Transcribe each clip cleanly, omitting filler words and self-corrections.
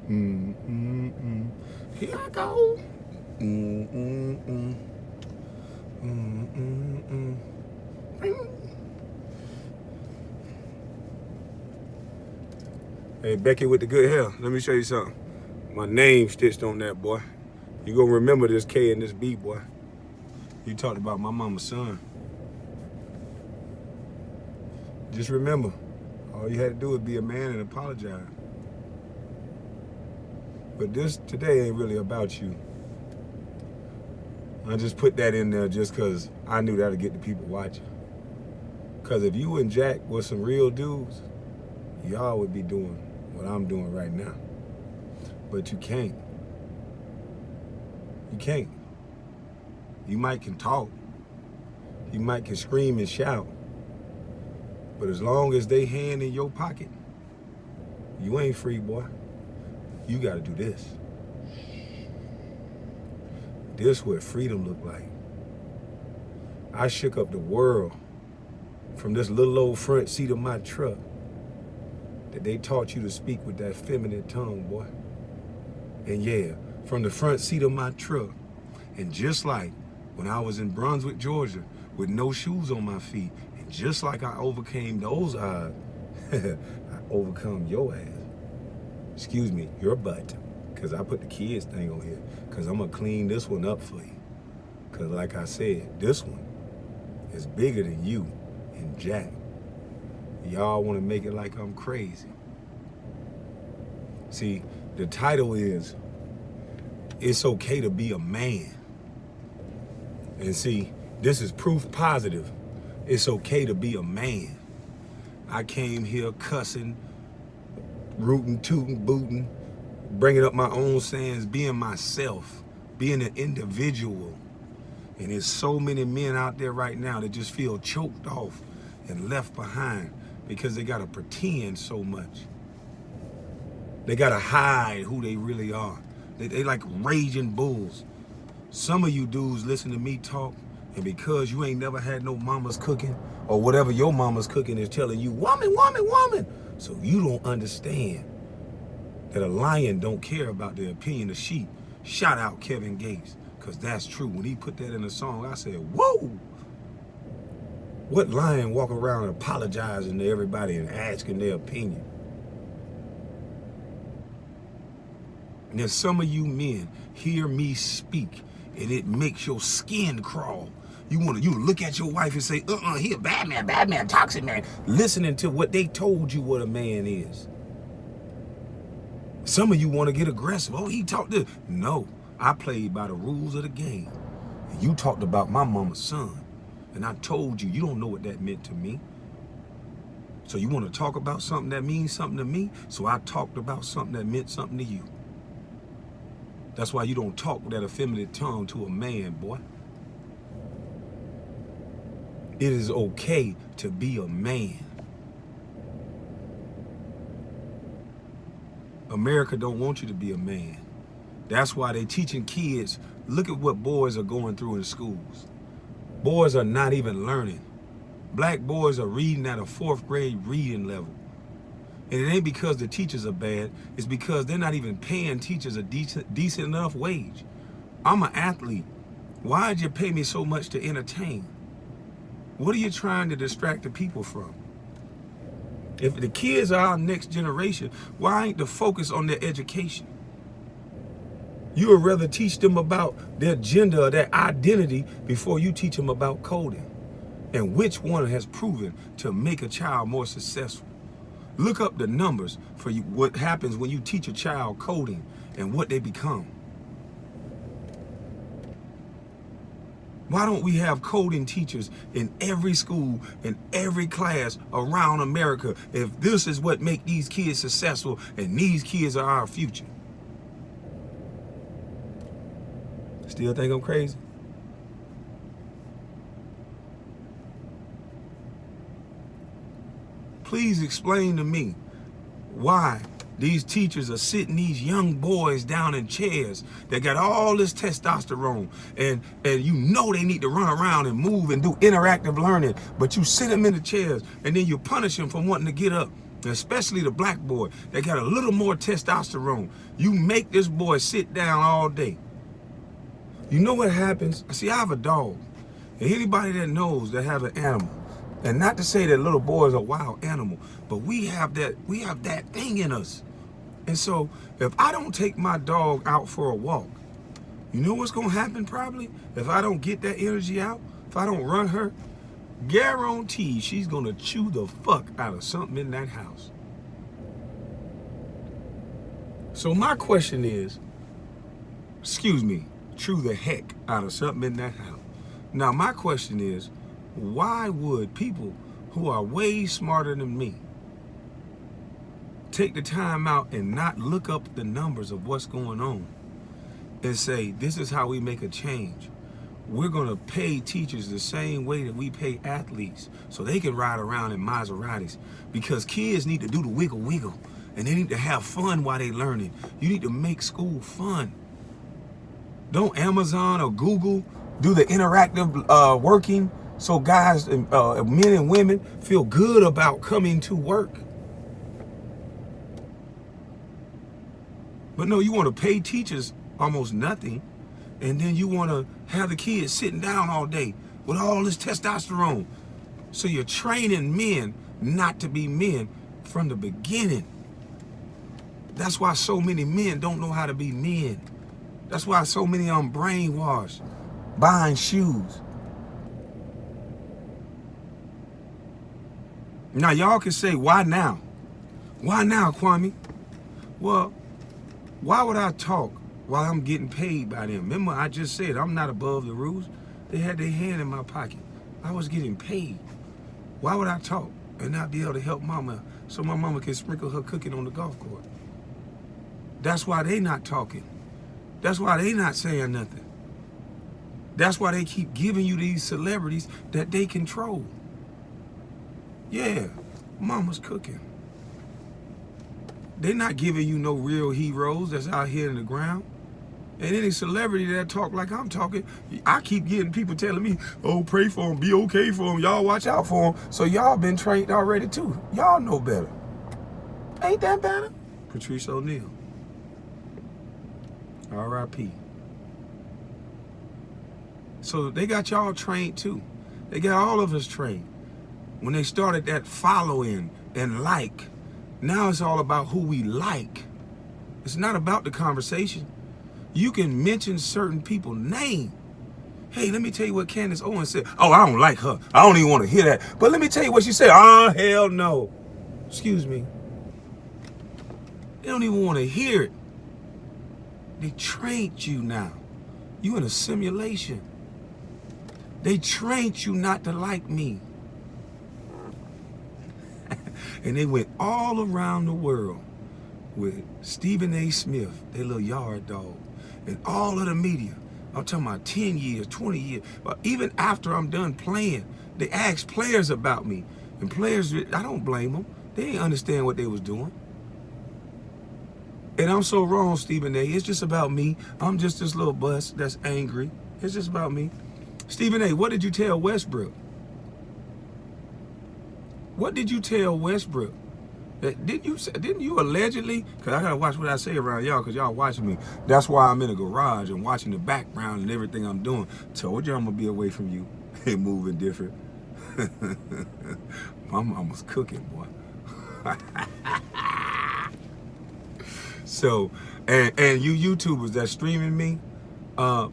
Mm, mm, mm. Here I go. Mm, mm, mm. Mm, mm, mm. Hey, Becky with the good hair. Let me show you something. My name stitched on that, boy. You gonna remember this K and this B, boy. You talked about my mama's son. Just remember, all you had to do was be a man and apologize. But this today ain't really about you. I just put that in there just because I knew that'd get the people watching. Because if you and Jack were some real dudes, y'all would be doing what I'm doing right now. But you can't. You can't. You might can talk. You might can scream and shout. But as long as they hand in your pocket, you ain't free, boy. You gotta do this. This what freedom look like. I shook up the world from this little old front seat of my truck that they taught you to speak with that feminine tongue, boy. And yeah, from the front seat of my truck, and just like when I was in Brunswick, Georgia, with no shoes on my feet, and just like I overcame those odds, I overcome your ass. Excuse me, your butt. Because I put the kids thing on here. Because I'm going to clean this one up for you. Because like I said, this one is bigger than you and Jack. Y'all want to make it like I'm crazy. See, the title is, It's Okay to Be a Man. And see, this is proof positive. It's okay to be a man. I came here cussing, rooting, tooting, booting, bringing up my own sayings, being myself, being an individual. And there's so many men out there right now that just feel choked off and left behind because they gotta pretend so much. They gotta hide who they really are. They like raging bulls. Some of you dudes listen to me talk, and because you ain't never had no mama's cooking, or whatever your mama's cooking is telling you, woman, woman, woman. So you don't understand that a lion don't care about the opinion of sheep. Shout out Kevin Gates, because that's true. When he put that in a song, I said, whoa! What lion walk around apologizing to everybody and asking their opinion? Now some of you men hear me speak and it makes your skin crawl. You look at your wife and say, he a bad man, toxic man. Listening to what they told you what a man is. Some of you want to get aggressive. Oh, he talked this. No, I played by the rules of the game. And you talked about my mama's son. And I told you, you don't know what that meant to me. So you want to talk about something that means something to me? So I talked about something that meant something to you. That's why you don't talk with that effeminate tongue to a man, boy. It is okay to be a man. America don't want you to be a man. That's why they teaching kids, look at what boys are going through in schools. Boys are not even learning. Black boys are reading at a 4th grade reading level. And it ain't because the teachers are bad, it's because they're not even paying teachers a decent enough wage. I'm an athlete. Why'd you pay me so much to entertain? What are you trying to distract the people from? If the kids are our next generation, why ain't the focus on their education? You would rather teach them about their gender or their identity before you teach them about coding. And which one has proven to make a child more successful? Look up the numbers for you, what happens when you teach a child coding and what they become. Why don't we have coding teachers in every school, in every class around America, if this is what make these kids successful and these kids are our future? Still think I'm crazy? Please explain to me why these teachers are sitting these young boys down in chairs that got all this testosterone and you know they need to run around and move and do interactive learning, but you sit them in the chairs and then you punish them for wanting to get up especially the black boy that got a little more testosterone. You make this boy sit down all day. You know what happens? See, I have a dog. And anybody that knows that have an animal, and not to say that little boys are wild animal, but we have that thing in us. And so if I don't take my dog out for a walk, you know what's gonna happen probably? If I don't get that energy out, if I don't run her, guarantee she's gonna chew the fuck out of something in that house. So my question is, chew the heck out of something in that house. Now my question is, why would people who are way smarter than me take the time out and not look up the numbers of what's going on and say, this is how we make a change? We're gonna pay teachers the same way that we pay athletes so they can ride around in Maseratis, because kids need to do the wiggle wiggle and they need to have fun while they learning. You need to make school fun. Don't Amazon or Google do the interactive working so guys, men and women feel good about coming to work. But no, you want to pay teachers almost nothing, and then you want to have the kids sitting down all day with all this testosterone. So you're training men not to be men from the beginning. That's why so many men don't know how to be men. That's why so many of them brainwashed, buying shoes. Now y'all can say, why now? Why now, Kwame? Well, why would I talk while I'm getting paid by them? Remember, I just said I'm not above the rules. They had their hand in my pocket. I was getting paid. Why would I talk and not be able to help mama so my mama can sprinkle her cooking on the golf course? That's why they not talking. That's why they not saying nothing. That's why they keep giving you these celebrities that they control. Yeah, mama's cooking. They're not giving you no real heroes that's out here in the ground. And any celebrity that talk like I'm talking, I keep getting people telling me, oh, pray for them, be okay for them, y'all watch out for them. So y'all been trained already too. Y'all know better. Ain't that better? Patrice O'Neal. R.I.P. So they got y'all trained too. They got all of us trained. When they started that following and like, now it's all about who we like. It's not about the conversation. You can mention certain people's name. Hey, let me tell you what Candace Owens said. Oh, I don't like her. I don't even want to hear that. But let me tell you what she said. Oh, hell no. Excuse me. They don't even want to hear it. They trained you now. You in a simulation. They trained you not to like me. And they went all around the world with Stephen A. Smith, their little yard dog, and all of the media. I'm talking about 10 years, 20 years. But even after I'm done playing, they ask players about me. And players, I don't blame them. They didn't understand what they was doing. And I'm so wrong, Stephen A. It's just about me. I'm just this little bus that's angry. It's just about me. Stephen A., what did you tell Westbrook? What did you tell Westbrook? Didn't you allegedly? Because I got to watch what I say around y'all, because y'all watching me. That's why I'm in a garage and watching the background and everything I'm doing. Told you I'm going to be away from you and moving different. My mama's cooking, boy. So, and you YouTubers that streaming me,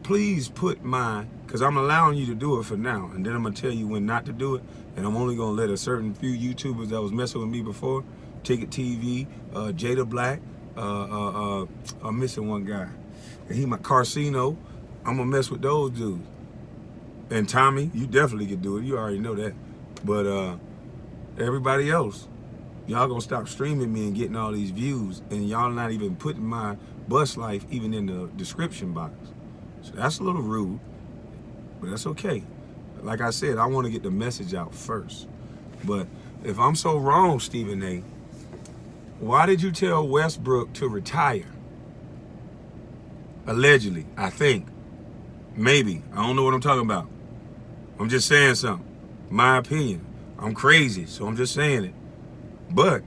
please put mine, because I'm allowing you to do it for now. And then I'm going to tell you when not to do it. And I'm only going to let a certain few YouTubers that was messing with me before, Ticket TV, Jada Black, I'm missing one guy. And he my Carcino. I'm going to mess with those dudes. And Tommy, you definitely could do it. You already know that. But everybody else, y'all going to stop streaming me and getting all these views. And y'all not even putting my bus life even in the description box. So that's a little rude. But that's okay. Like I said, I want to get the message out first. But if I'm so wrong, Stephen A., why did you tell Westbrook to retire? Allegedly, I think. Maybe. I don't know what I'm talking about. I'm just saying something. My opinion. I'm crazy, so I'm just saying it. But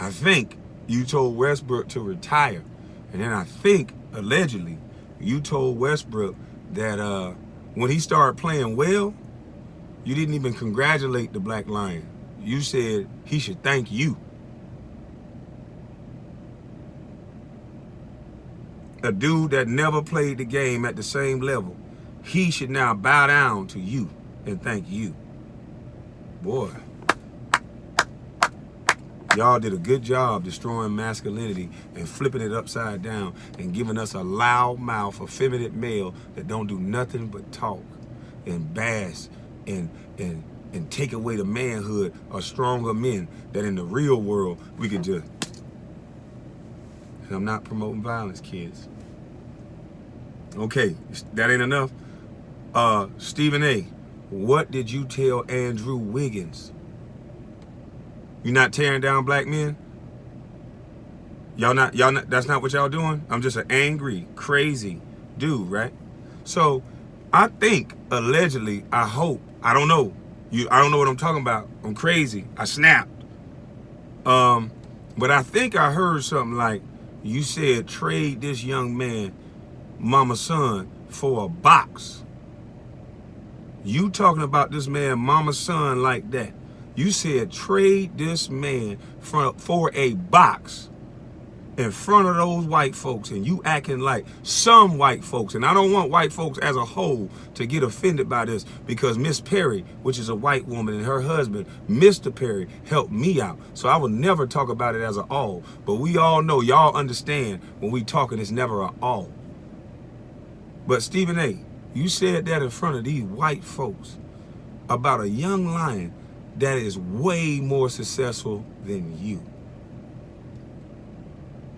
I think you told Westbrook to retire. And then I think, allegedly, you told Westbrook that when he started playing well, you didn't even congratulate the Black Lion. You said he should thank you. A dude that never played the game at the same level, he should now bow down to you and thank you. Boy, y'all did a good job destroying masculinity and flipping it upside down and giving us a loud mouth, effeminate male that don't do nothing but talk and bash and take away the manhood of stronger men that in the real world we could just. And I'm not promoting violence, kids. Okay, that ain't enough. Stephen A., what did you tell Andrew Wiggins? You not tearing down black men? Y'all not, that's not what y'all doing? I'm just an angry, crazy dude, right? So I think, allegedly, I hope, I don't know. I don't know what I'm talking about. I'm crazy. I snapped. But I think I heard something like, you said trade this young man, mama's son, for a box. You talking about this man, mama's son, like that. You said trade this man for a box in front of those white folks, and you acting like some white folks. And I don't want white folks as a whole to get offended by this, because Miss Perry, which is a white woman, and her husband, Mr. Perry, helped me out. So I will never talk about it as an all. But we all know, y'all understand, when we talking, it's never an all. But Stephen A., you said that in front of these white folks about a young lion that is way more successful than you.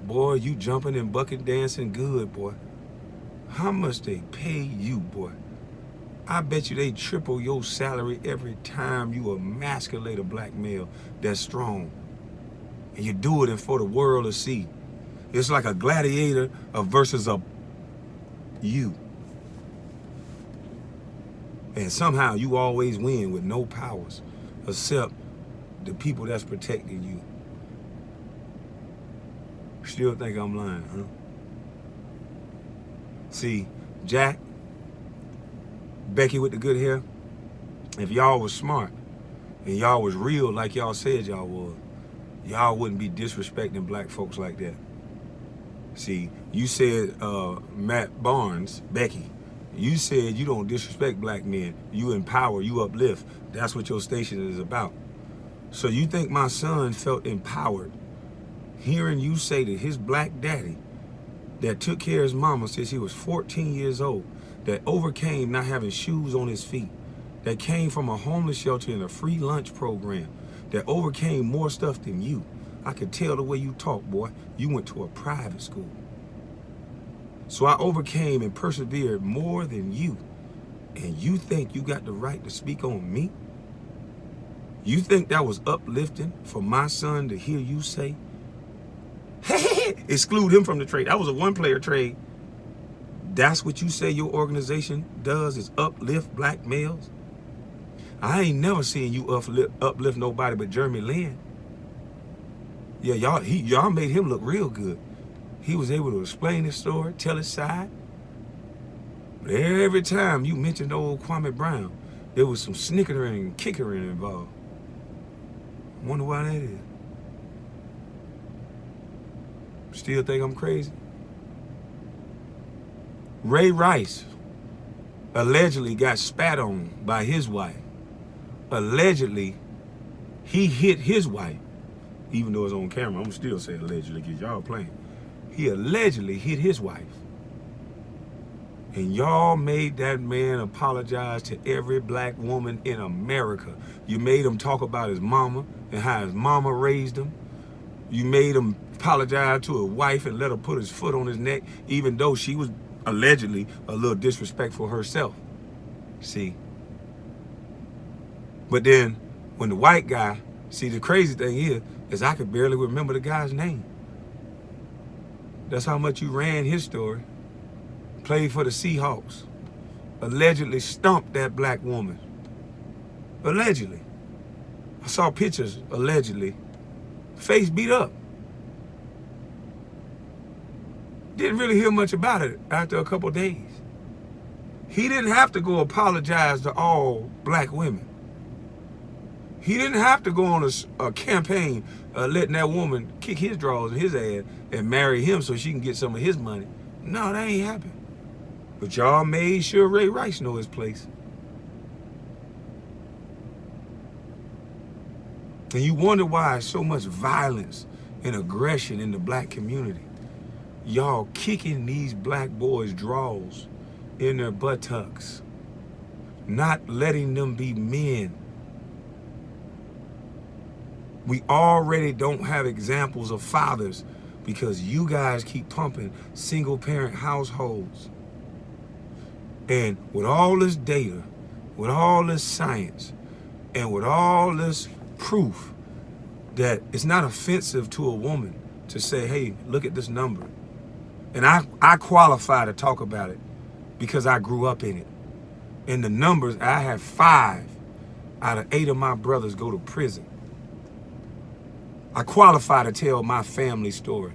Boy, you jumping and bucket dancing good, boy. How much they pay you, boy? I bet you they triple your salary every time you emasculate a black male that's strong. And you do it for the world to see. It's like a gladiator versus a you. And somehow you always win with no powers except the people that's protecting you. Still think I'm lying, huh? See, Jack, Becky with the good hair, if y'all was smart and y'all was real like y'all said y'all was, y'all wouldn't be disrespecting black folks like that. See, you said, Matt Barnes, Becky, you said you don't disrespect black men. You empower, you uplift. That's what your station is about. So you think my son felt empowered hearing you say that his black daddy that took care of his mama since he was 14 years old, that overcame not having shoes on his feet, that came from a homeless shelter and a free lunch program, that overcame more stuff than you. I could tell the way you talk, boy. You went to a private school. So I overcame and persevered more than you. And you think you got the right to speak on me? You think that was uplifting for my son to hear you say, exclude him from the trade? That was a one-player trade. That's what you say your organization does, is uplift black males? I ain't never seen you uplift nobody but Jeremy Lin. Yeah, y'all made him look real good. He was able to explain his story, tell his side. But every time you mentioned old Kwame Brown, there was some snickering and kickering involved. I wonder why that is. Still think I'm crazy? Ray Rice allegedly got spat on by his wife. Allegedly, he hit his wife. Even though it's on camera, I'm still saying allegedly because y'all playing. He allegedly hit his wife. And y'all made that man apologize to every black woman in America. You made him talk about his mama and how his mama raised him. You made him apologize to his wife and let her put his foot on his neck, even though she was allegedly a little disrespectful herself. See? But then when the white guy, see, the crazy thing is I could barely remember the guy's name. That's how much you ran his story. Played for the Seahawks. Allegedly stumped that black woman. Allegedly. I saw pictures, allegedly, face beat up. Didn't really hear much about it after a couple days. He didn't have to go apologize to all black women. He didn't have to go on a campaign letting that woman kick his drawers in his ass and marry him so she can get some of his money. No, that ain't happened. But y'all made sure Ray Rice know his place. And you wonder why so much violence and aggression in the black community. Y'all kicking these black boys' drawers in their buttocks, not letting them be men. We already don't have examples of fathers because you guys keep pumping single parent households. And with all this data, with all this science, and with all this proof that it's not offensive to a woman to say, hey, look at this number. And I qualify to talk about it because I grew up in it. And the numbers, I have 5 out of 8 of my brothers go to prison. I qualify to tell my family story,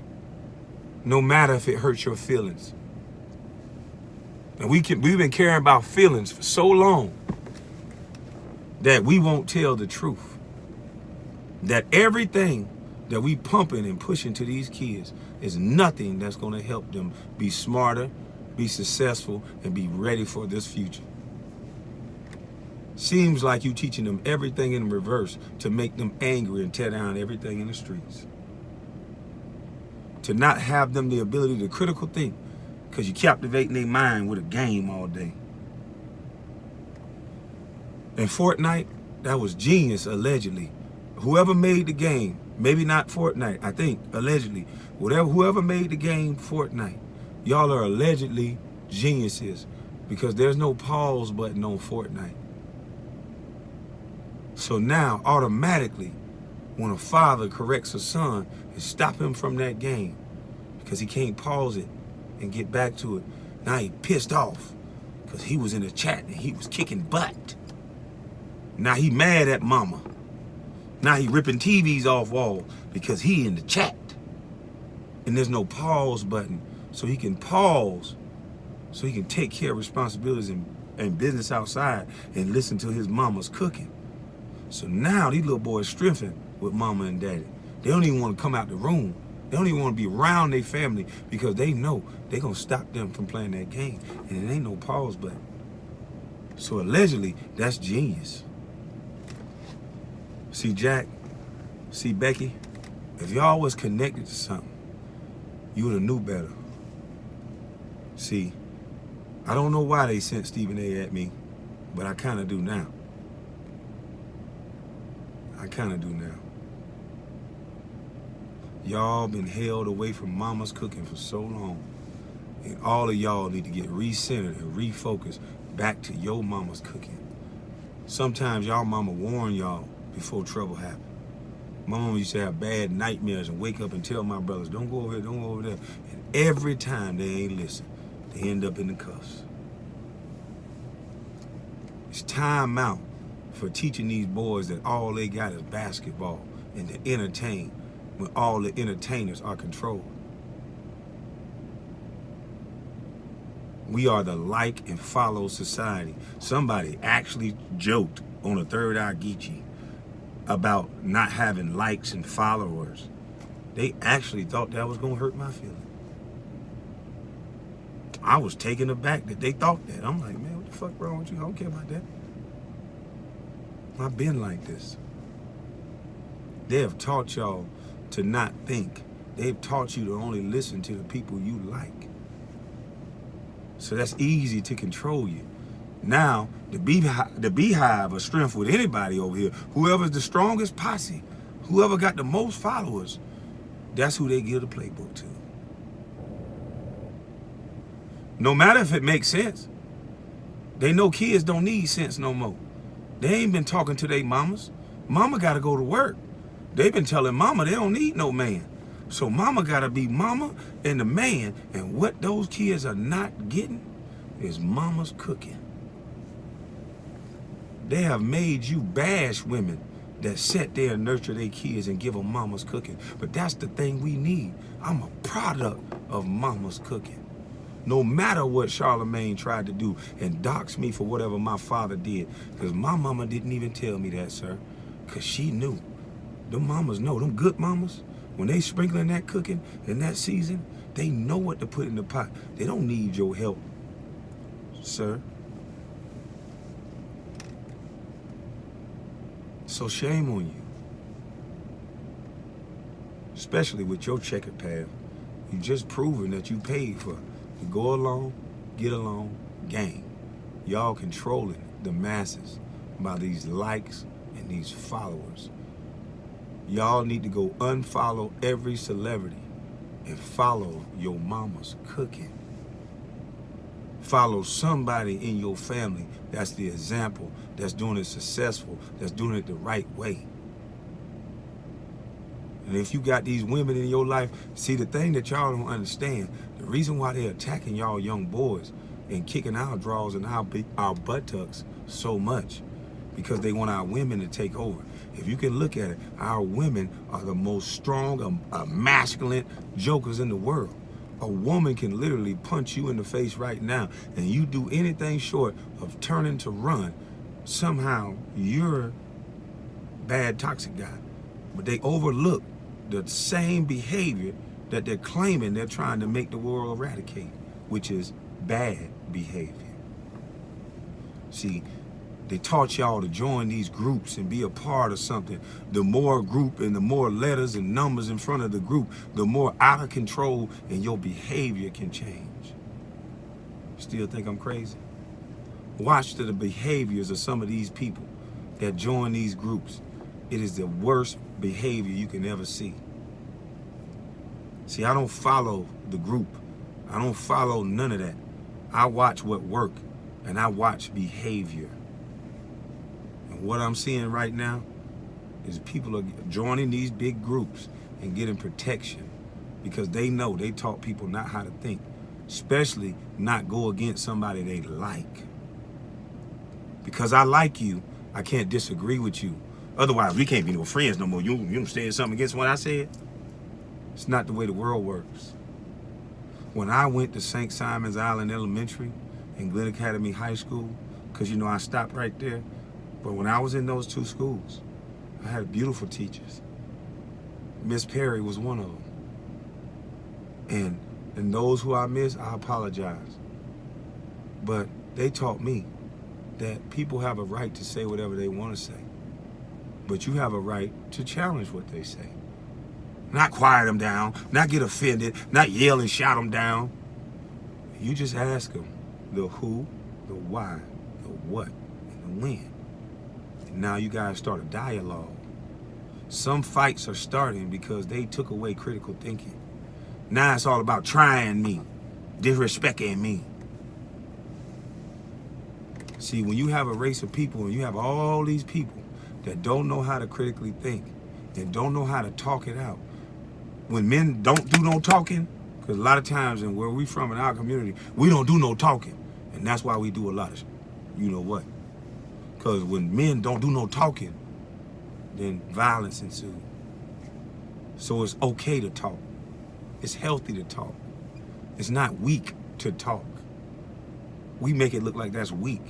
no matter if it hurts your feelings. And we've been caring about feelings for so long that we won't tell the truth. That everything that we pumping and pushing to these kids is nothing that's going to help them be smarter, be successful, and be ready for this future. Seems like you teaching them everything in reverse to make them angry and tear down everything in the streets. To not have them the ability to critical think because you captivating their mind with a game all day. And Fortnite, that was genius, allegedly. Whoever made the game, maybe not Fortnite, I think, allegedly, whoever made the game Fortnite, y'all are allegedly geniuses because there's no pause button on Fortnite. So now, automatically, when a father corrects a son and stop him from that game because he can't pause it and get back to it, now he pissed off because he was in the chat and he was kicking butt. Now he mad at mama. Now he ripping TVs off walls because he in the chat. And there's no pause button. So he can pause, so he can take care of responsibilities and business outside and listen to his mama's cooking. So now these little boys strengthen with mama and daddy. They don't even want to come out the room. They don't even want to be around their family because they know they're going to stop them from playing that game. And it ain't no pause button. So allegedly, that's genius. See Jack, see Becky, if y'all was connected to something, you would have knew better. See, I don't know why they sent Stephen A at me, but I kind of do now. I kind of do now. Y'all been held away from mama's cooking for so long. And all of y'all need to get recentered and refocused back to your mama's cooking. Sometimes y'all mama warn y'all before trouble happened. My mama used to have bad nightmares and wake up and tell my brothers, don't go over here, don't go over there. And every time they ain't listen, they end up in the cuffs. It's time out for teaching these boys that all they got is basketball and to entertain when all the entertainers are controlled. We are the like and follow society. Somebody actually joked on a Third Eye Geechee about not having likes and followers. They actually thought that was gonna hurt my feelings. I was taken aback that they thought that. I'm like, man, what the fuck wrong with you? I don't care about that. I've been like this. They have taught y'all to not think. They've taught you to only listen to the people you like. So that's easy to control you. Now, the beehive of strength with anybody over here, whoever's the strongest posse, whoever got the most followers, that's who they give the playbook to. No matter if it makes sense. They know kids don't need sense no more. They ain't been talking to their mamas. Mama got to go to work. They've been telling mama they don't need no man. So mama got to be mama and the man. And what those kids are not getting is mama's cooking. They have made you bash women that sit there and nurture their kids and give them mama's cooking. But that's the thing we need. I'm a product of mama's cooking. No matter what Charlemagne tried to do and dox me for whatever my father did, because my mama didn't even tell me that, sir, because she knew. Them mamas know, them good mamas, when they sprinkling that cooking in that season, they know what to put in the pot. They don't need your help, sir. So shame on you. Especially with your checkered path. You just proven that you paid for to go along, get along, gang. Y'all controlling the masses by these likes and these followers. Y'all need to go unfollow every celebrity and follow your mama's cooking. Follow somebody in your family that's the example, that's doing it successful, that's doing it the right way. And if you got these women in your life, see, the thing that y'all don't understand, the reason why they're attacking y'all young boys and kicking our drawers and our buttocks so much, because they want our women to take over. If you can look at it, our women are the most strong, masculine jokers in the world. A woman can literally punch you in the face right now, and you do anything short of turning to run, somehow you're bad, toxic guy. But they overlook the same behavior that they're claiming they're trying to make the world eradicate, which is bad behavior. See, they taught y'all to join these groups and be a part of something. The more group and the more letters and numbers in front of the group, the more out of control and your behavior can change. Still think I'm crazy? Watch the behaviors of some of these people that join these groups. It is the worst behavior you can ever see. See, I don't follow the group. I don't follow none of that. I watch what work, and I watch behavior. And what I'm seeing right now is people are joining these big groups and getting protection because they know they taught people not how to think, especially not go against somebody they like. Because I like you, I can't disagree with you. Otherwise, we can't be no friends no more. You saying something against what I said? It's not the way the world works. When I went to St. Simon's Island Elementary and Glen Academy High School, because, you know, I stopped right there. But when I was in those two schools, I had beautiful teachers. Miss Perry was one of them. And those who I miss, I apologize. But they taught me that people have a right to say whatever they want to say. But you have a right to challenge what they say. Not quiet them down, not get offended, not yell and shout them down. You just ask them the who, the why, the what, and the when. And now you guys start a dialogue. Some fights are starting because they took away critical thinking. Now it's all about trying me, disrespecting me. See, when you have a race of people and you have all these people that don't know how to critically think and don't know how to talk it out, when men don't do no talking, because a lot of times in where we from in our community, we don't do no talking. And that's why we do a lot of you know what. Because when men don't do no talking, then violence ensues. So it's okay to talk. It's healthy to talk. It's not weak to talk. We make it look like that's weak.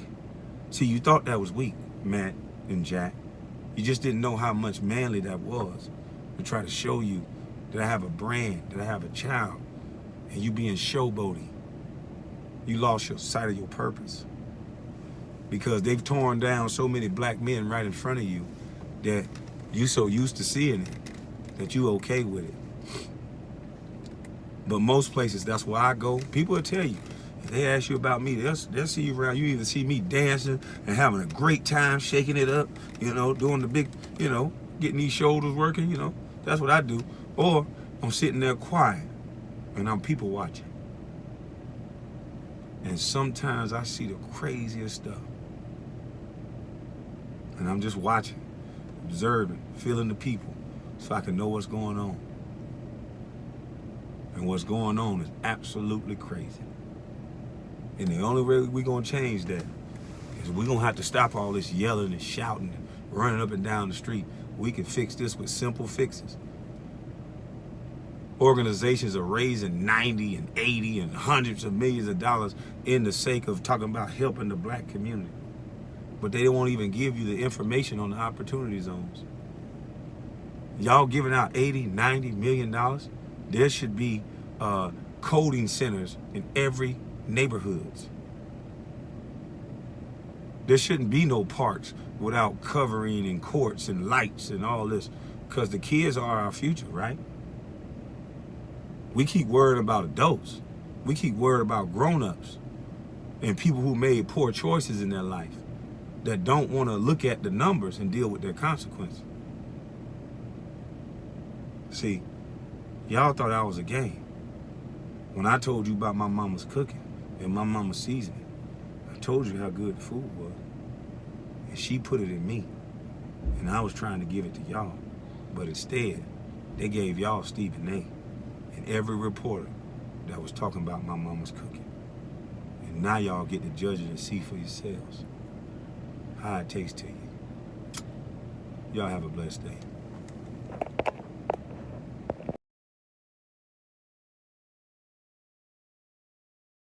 See, you thought that was weak, Matt and Jack. You just didn't know how much manly that was to try to show you that I have a brand, that I have a child, and you being showboating. You lost your sight of your purpose. Because they've torn down so many black men right in front of you that you so used to seeing it that you okay with it. But most places, that's where I go. People will tell you, if they ask you about me, they'll see you around. You either see me dancing and having a great time, shaking it up, you know, doing the big, you know, getting these shoulders working, you know. That's what I do. Or I'm sitting there quiet and I'm people watching. And sometimes I see the craziest stuff. And I'm just watching, observing, feeling the people so I can know what's going on. And what's going on is absolutely crazy. And the only way we're going to change that is we're going to have to stop all this yelling and shouting and running up and down the street. We can fix this with simple fixes. Organizations are raising 90 and 80 and hundreds of millions of dollars in the sake of talking about helping the black community. But they won't even give you the information on the opportunity zones. Y'all giving out 80, 90 million dollars. There should be coding centers in every neighborhoods. There shouldn't be no parks without covering and courts and lights and all this, because the kids are our future, right? We keep worrying about adults. We keep worrying about grown-ups and people who made poor choices in their life that don't want to look at the numbers and deal with their consequences. See, y'all thought I was a game. When I told you about my mama's cooking and my mama's seasoning, I told you how good the food was. And she put it in me. And I was trying to give it to y'all. But instead, they gave y'all Stephen A. and every reporter that was talking about my mama's cooking. And now y'all get to judge it and see for yourselves how it tastes to you. Y'all have a blessed day.